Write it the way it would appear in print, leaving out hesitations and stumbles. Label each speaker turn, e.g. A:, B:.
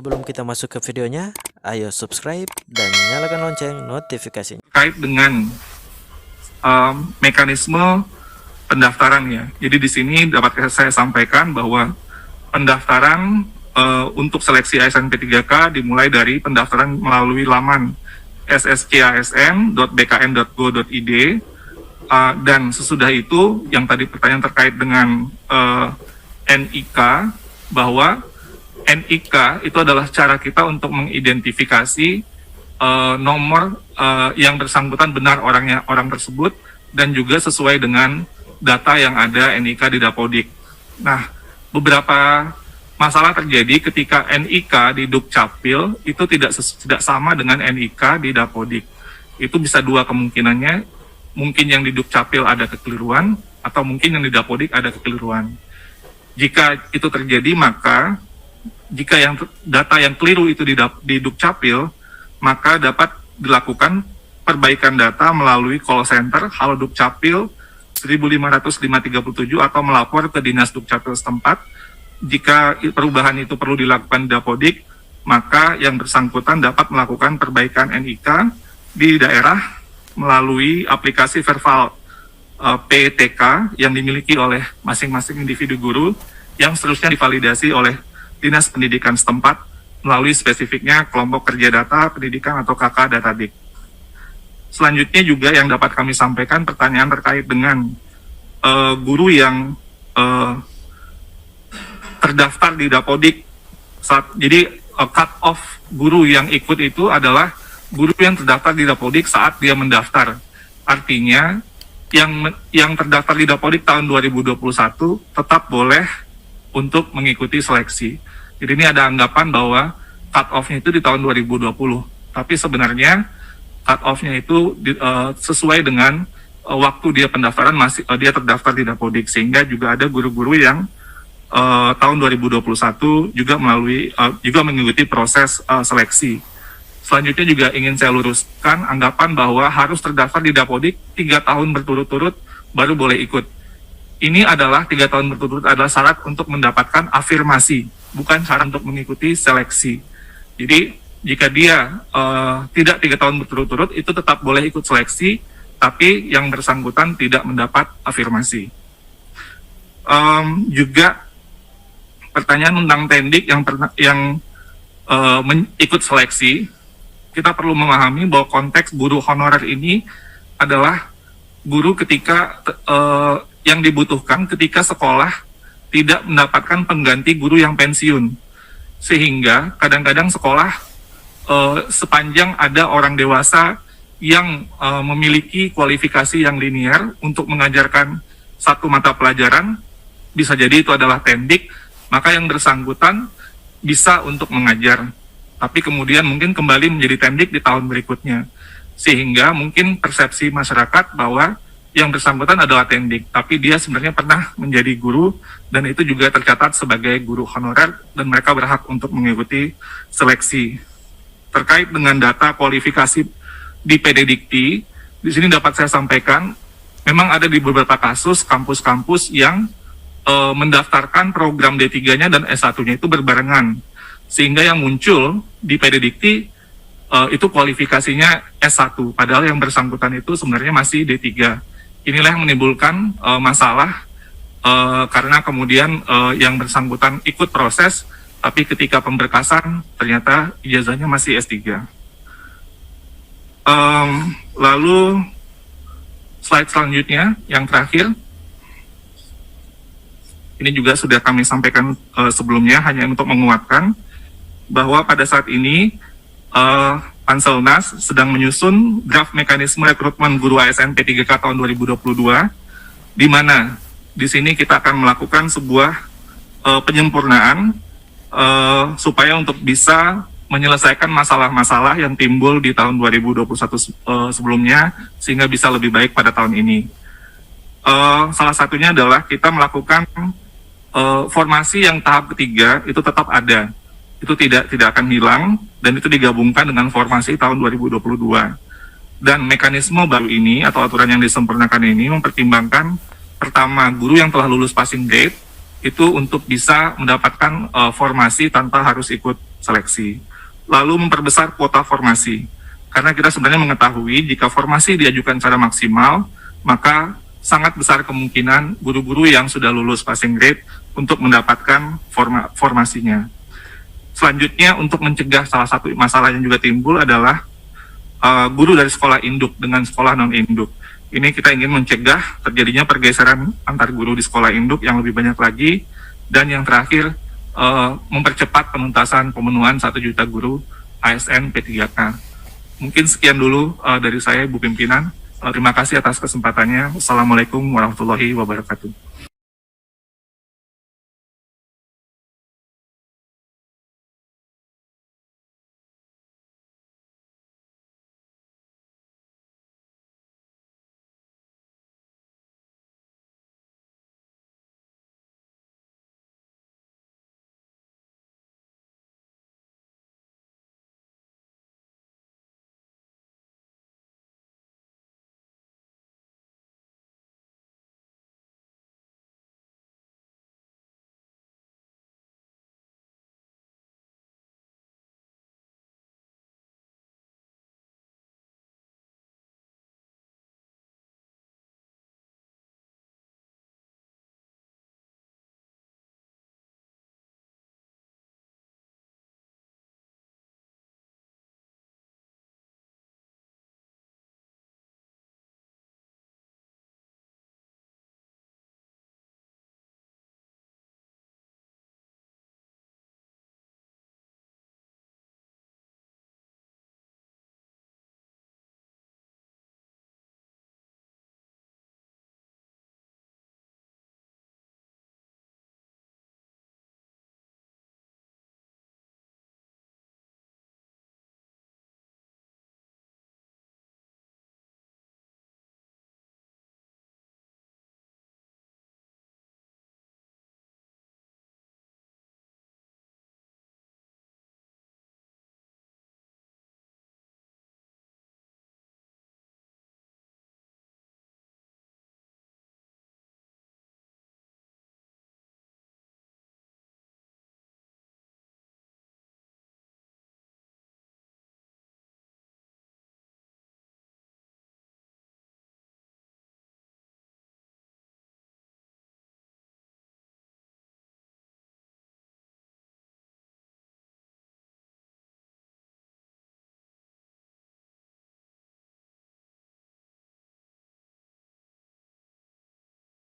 A: Sebelum kita masuk ke videonya, ayo subscribe dan nyalakan lonceng notifikasinya.
B: Terkait dengan mekanisme pendaftaran ya. Jadi di sini dapat saya sampaikan bahwa pendaftaran untuk seleksi ASN P3K dimulai dari pendaftaran melalui laman sskasn.bkn.go.id dan sesudah itu yang tadi pertanyaan terkait dengan NIK, bahwa NIK itu adalah cara kita untuk mengidentifikasi nomor yang bersangkutan benar orang tersebut dan juga sesuai dengan data yang ada NIK di Dapodik. Nah, beberapa masalah terjadi ketika NIK di Dukcapil itu tidak sama dengan NIK di Dapodik. Itu bisa dua kemungkinannya, mungkin yang di Dukcapil ada kekeliruan atau mungkin yang di Dapodik ada kekeliruan. Jika itu terjadi, maka jika data yang keliru itu di Dukcapil, maka dapat dilakukan perbaikan data melalui call center Halo Dukcapil 15537 atau melapor ke Dinas Dukcapil setempat. Jika perubahan itu perlu dilakukan di Dapodik, maka yang bersangkutan dapat melakukan perbaikan NIK di daerah melalui aplikasi verbal PTK yang dimiliki oleh masing-masing individu guru yang seterusnya divalidasi oleh Dinas Pendidikan setempat melalui spesifiknya kelompok kerja data pendidikan atau KK Datadik. Selanjutnya juga yang dapat kami sampaikan pertanyaan terkait dengan guru yang terdaftar di Dapodik. Jadi cut off guru yang ikut itu adalah guru yang terdaftar di Dapodik saat dia mendaftar. Artinya yang terdaftar di Dapodik tahun 2021 tetap boleh untuk mengikuti seleksi. Jadi ini ada anggapan bahwa cut off-nya itu di tahun 2020. Tapi sebenarnya cut off-nya itu sesuai dengan waktu dia pendaftaran dia terdaftar di Dapodik, sehingga juga ada guru-guru yang tahun 2021 juga juga mengikuti proses seleksi. Selanjutnya juga ingin saya luruskan anggapan bahwa harus terdaftar di Dapodik 3 tahun berturut-turut baru boleh ikut. Ini adalah 3 tahun berturut-turut adalah syarat untuk mendapatkan afirmasi, bukan syarat untuk mengikuti seleksi. Jadi jika dia tidak 3 tahun berturut-turut itu tetap boleh ikut seleksi, tapi yang bersangkutan tidak mendapat afirmasi. Juga pertanyaan tentang tendik yang ikut seleksi, kita perlu memahami bahwa konteks guru honorer ini adalah guru ketika yang dibutuhkan ketika sekolah tidak mendapatkan pengganti guru yang pensiun, sehingga kadang-kadang sekolah sepanjang ada orang dewasa yang memiliki kualifikasi yang linear untuk mengajarkan satu mata pelajaran, bisa jadi itu adalah tendik, maka yang bersangkutan bisa untuk mengajar, tapi kemudian mungkin kembali menjadi tendik di tahun berikutnya, sehingga mungkin persepsi masyarakat bahwa yang bersangkutan adalah tendik, tapi dia sebenarnya pernah menjadi guru, dan itu juga tercatat sebagai guru honorer, dan mereka berhak untuk mengikuti seleksi. Terkait dengan data kualifikasi di PD Dikti, di sini dapat saya sampaikan, memang ada di beberapa kasus kampus-kampus yang mendaftarkan program D3-nya dan S1-nya itu berbarengan, sehingga yang muncul di PD Dikti itu kualifikasinya S1, padahal yang bersangkutan itu sebenarnya masih D3. Inilah yang menimbulkan masalah karena kemudian yang bersangkutan ikut proses, tapi ketika pemberkasan ternyata ijazahnya masih S3. Lalu slide selanjutnya, yang terakhir, ini juga sudah kami sampaikan sebelumnya, hanya untuk menguatkan bahwa pada saat ini Panselnas sedang menyusun draft mekanisme rekrutmen guru ASN P3K tahun 2022, di mana di sini kita akan melakukan sebuah penyempurnaan supaya untuk bisa menyelesaikan masalah-masalah yang timbul di tahun 2021 sebelumnya, sehingga bisa lebih baik pada tahun ini. Salah satunya adalah kita melakukan formasi yang tahap ketiga itu tetap ada. Itu tidak akan hilang, dan itu digabungkan dengan formasi tahun 2022. Dan mekanisme baru ini atau aturan yang disempurnakan ini mempertimbangkan pertama, guru yang telah lulus passing grade itu untuk bisa mendapatkan formasi tanpa harus ikut seleksi. Lalu memperbesar kuota formasi. Karena kita sebenarnya mengetahui jika formasi diajukan secara maksimal, maka sangat besar kemungkinan guru-guru yang sudah lulus passing grade untuk mendapatkan formasinya. Selanjutnya, untuk mencegah salah satu masalah yang juga timbul adalah guru dari sekolah induk dengan sekolah non-induk. Ini kita ingin mencegah terjadinya pergeseran antar guru di sekolah induk yang lebih banyak lagi. Dan yang terakhir, mempercepat penuntasan pemenuhan 1 juta guru ASN P3K. Mungkin sekian dulu dari saya, Bu Pimpinan. Terima kasih atas kesempatannya. Wassalamualaikum warahmatullahi wabarakatuh.